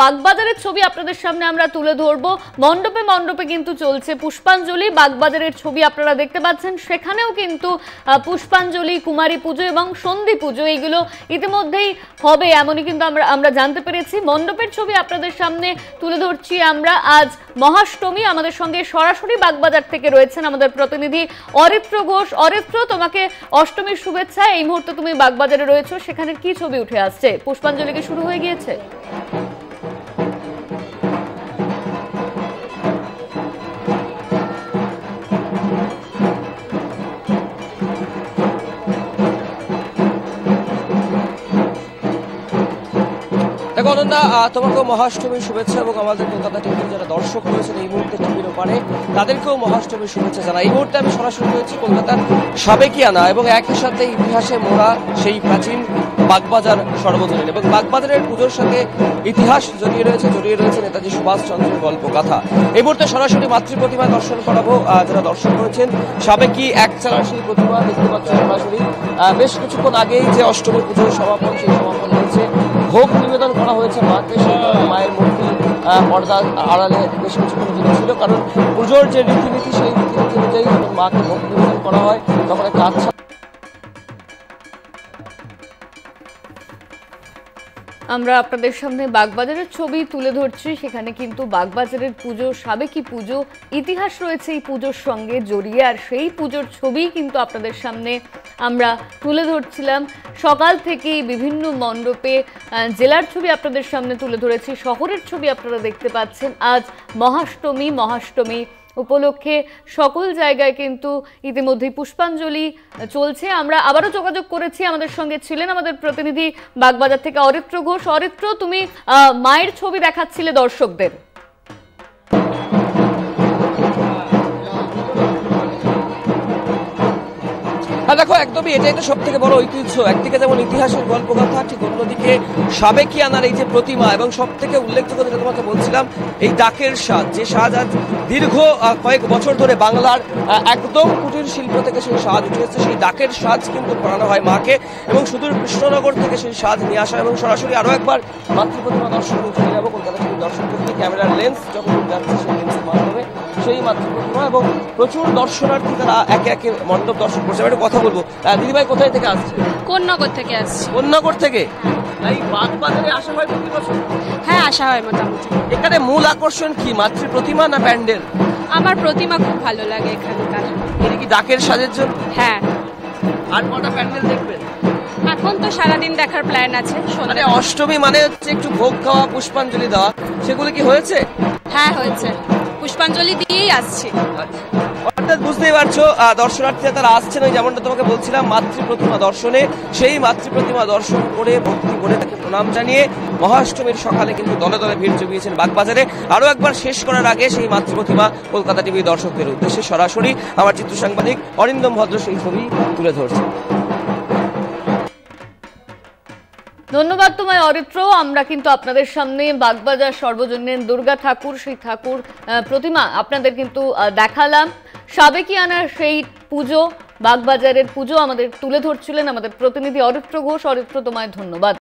বাগবাজারের ছবি আপনাদের সামনে আমরা তুলে ধরবো। মণ্ডপে মণ্ডপে কিন্তু চলছে পুষ্পাঞ্জলি। বাগবাজারের ছবি আপনারা দেখতে পাচ্ছেন, সেখানেও কিন্তু পুষ্পাঞ্জলি, কুমারী পুজো এবং সন্ধি পুজো এইগুলো ইতিমধ্যেই হবে এমনই কিন্তু আমরা জানতে পেরেছি। মণ্ডপের ছবি আপনাদের সামনে তুলে ধরছি আমরা। আজ মহাষ্টমী। আমাদের সঙ্গে সরাসরি বাগবাজার থেকে রয়েছেন আমাদের প্রতিনিধি অরিত্র ঘোষ। অরিত্র, তোমাকে অষ্টমীর শুভেচ্ছা। এই মুহূর্তে তুমি বাগবাজারে রয়েছো, সেখানে কি ছবি উঠে আসছে? পুষ্পাঞ্জলি কি শুরু হয়ে গিয়েছে? দেখো অনন্যা, তোমাকেও মহাষ্টমীর শুভেচ্ছা এবং আমাদের কলকাতা টিভির যারা দর্শক রয়েছেন এই মুহূর্তে টিভির ওপারে তাদেরকেও মহাষ্টমীর শুভেচ্ছা জানাই। এই মুহূর্তে আমি সরাসরি রয়েছি কলকাতার সাবেকিয়ানা এবং একই সাথে ইতিহাসে মোড়া সেই প্রাচীন বাগবাজার সর্বজনীন, এবং বাগবাজারের পুজোর সাথে ইতিহাস জড়িয়ে রয়েছে নেতাজি সুভাষচন্দ্রের গল্পগাথা। এই মুহূর্তে সরাসরি মাতৃ প্রতিমা দর্শন করাবো। যারা দর্শক রয়েছেন সাবেকি এক চালার সেই প্রতিমা দেখতে পাচ্ছেন সরাসরি। বেশ কিছুক্ষণ আগেই যে অষ্টমী পুজোর সমাপন, সেই সমাপন হয়েছে। ভোগ নিবেদন করা হয়েছে মাকে, সেই কারণে মায়ের মূর্তি পর্দার আড়ালে বেশ কিছুক্ষণ ছিল, কারণ পুজোর যে রীতিনীতি সেই রীতিনীতি অনুযায়ী যখন মাকে ভোগ নিবেদন করা হয় তখন একটা আচ্ছা। আমরা আপনাদের সামনে বাগবাজারের ছবি তুলে ধরছি। সেখানে কিন্তু বাগবাজারের পুজো, সাবেকি পুজো, ইতিহাস রয়েছে এই পুজোর সঙ্গে জড়িয়ে, আর সেই পুজোর ছবি কিন্তু আপনাদের সামনে আমরা তুলে ধরছিলাম। সকাল থেকেই বিভিন্ন মণ্ডপে জেলার ছবি আপনাদের সামনে তুলে ধরেছি, শহরের ছবি আপনারা দেখতে পাচ্ছেন। আজ মহাষ্টমী উপলক্ষে সকল জায়গায় কিন্তু ইতিমধ্যেই পুষ্পাঞ্জলি চলছে। আমরা আবারও যোগাযোগ করেছি, আমাদের সঙ্গে ছিলেন আমাদের প্রতিনিধি বাগবাজার থেকে অরিত্র ঘোষ। অরিত্র, তুমি মায়ের ছবি দেখাচ্ছিলে দর্শকদের। দেখো একদমই এটাই তো সব থেকে বড় ঐতিহ্য। একদিকে যেমন ইতিহাসের গল্পগাথা, ঠিক অন্যদিকে সাবেকিয়ানার এই যে প্রতিমা, এবং সব থেকে উল্লেখযোগ্য যেটা তোমাকে বলছিলাম এই ডাকের সাজ, যে সাজ আজ দীর্ঘ কয়েক বছর ধরে বাংলার একদম কুটির শিল্প থেকে সেই সাজ উঠে এসেছে। সেই ডাকের সাজ কিন্তু পরানো হয় মাকে, এবং সুদূর কৃষ্ণনগর থেকে সেই সাজ নিয়ে আসা। এবং সরাসরি আরও একবার মাতৃ প্রতিমা দর্শন চলে যাবো। কলকাতা টিভির দর্শক করতে ক্যামেরার লেন্স যখন যাচ্ছে সেই লেন্সের মাধ্যমে সেই মাতৃ প্রতিমা, এবং প্রচুর দর্শনার্থী তারা একে একে মণ্ডপ দর্শন করছে। আমি একটু কথা বলবো। দিদিভাই কোথায় থেকে আসছে? কোন্নগর থেকে আসছে। কোন্নগর থেকে? এই বাগবাজারে আসা হয় প্রতি বছর? হ্যাঁ, আসা হয় মোটামুটি। এখানে মূল আকর্ষণ কি, মাতৃ প্রতিমা না প্যান্ডেল? আমার প্রতিমা খুব ভালো লাগে এখানকার। এটা কি ডাকের সাজের জন্য? হ্যাঁ। আর কটা প্যান্ডেল দেখবেন? এখন তো সারাদিন দেখার প্ল্যান আছে। মানে অষ্টমী মানে হচ্ছে একটু ভোগ খাওয়া, পুষ্পাঞ্জলি দেওয়া, সেগুলো কি হয়েছে? হ্যাঁ, হয়েছে। পুষ্পাঞ্জলি দিয়েই আসছি। অর্থাৎ বুঝতেই পারছো দর্শনার্থীরা তারা আসছেন ওই যেমনটা তোমাকে বলছিলাম মাতৃ প্রতিমা দর্শনে। সেই মাতৃ প্রতিমা দর্শন করে ভক্তি করে তাকে প্রণাম জানিয়ে মহাষ্টমীর সকালে কিন্তু দলে দলে ভিড় জমিয়েছেন বাগবাজারে। আরও একবার শেষ করার আগে সেই মাতৃ প্রতিমা কলকাতা টিভি দর্শকদের উদ্দেশ্যে সরাসরি আমার চিত্র সাংবাদিক অরিন্দম ভদ্র সেই ছবি তুলে ধরছে। ধন্যবাদ তোমায় অরিত্র। আমরা কিন্তু আপনাদের সামনে বাগবাজার সর্বজনীন দুর্গা ঠাকুর, সেই ঠাকুর প্রতিমা আপনাদের কিন্তু দেখালাম। সাবেকিয়ানার সেই পুজো, বাগবাজারের পুজো আমাদের তুলে ধরছিলেন আমাদের প্রতিনিধি অরিত্র ঘোষ। অরিত্র, তোমায় ধন্যবাদ।